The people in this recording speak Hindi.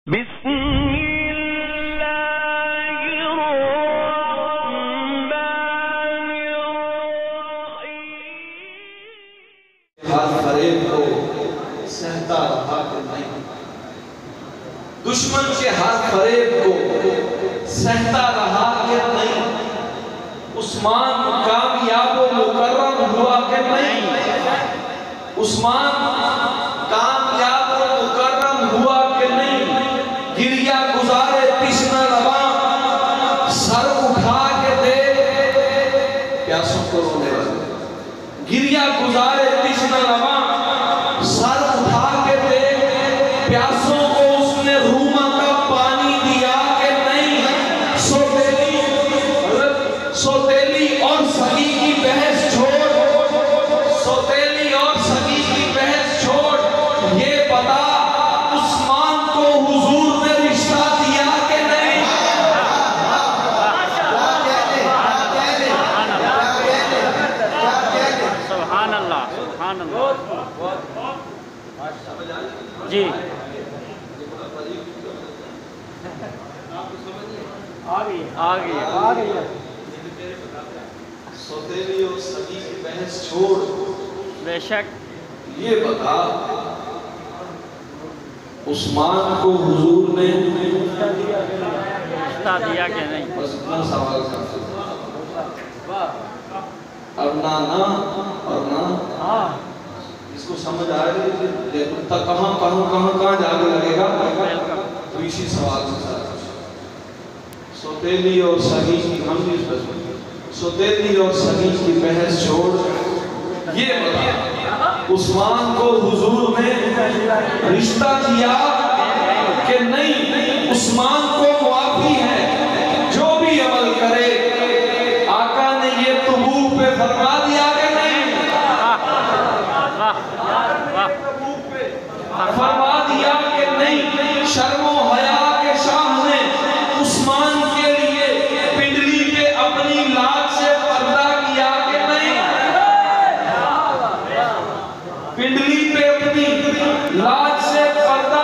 दुश्मन के हाथ फरेब को सहता रहा कि नहीं? उस्मान कामयाब व मुकर्रम हुआ कि नहीं? उस्मान कामयाब व मुकर्रम हुआ कि नहीं? गिरिया गुजारे तिश्ना रवा, सर उठा के दे प्यासों को रोने वाले। गिरिया गुजारे तिश्ना रवा, सर उठा के दे प्यासों को उसने रूमा का पानी दिया कि नहीं? सोतेली और सगी की बहस छोड़, सोतेली और सगी की बहस छोड़, ये बता उस्मान को हुजूर ने रिश्ता दिया कि नहीं? सुभान अल्लाह, सुभान अल्लाह जी। आ गई। सौतेली और सगी की बहस छोड़, बेशक ये बता उस्मान को हुजूर ने रिश्ता दिया कि नहीं? बस इतना सवाल करते अब ना और ना। इसको समझ आ रही है कहाँ जाके लगेगा? तो इसी सवाल के साथ सौतेली और सगी की सौतेली और सगी की बहस छोड़, ये बता उस्मान को हुजूर ने रिश्ता किया कि नहीं? उस्मान को मुआफी है जो भी अमल करे। आका ने ये तबूक पे फरमा दिया कि नहीं? फरमा दिया कि नहीं? शर्मो हया के शाह ने उस्मान के लिए पिंडली पे अपनी लाज से पर्दा किया कि नहीं? पिंडली पे अपनी लाज से पर्दा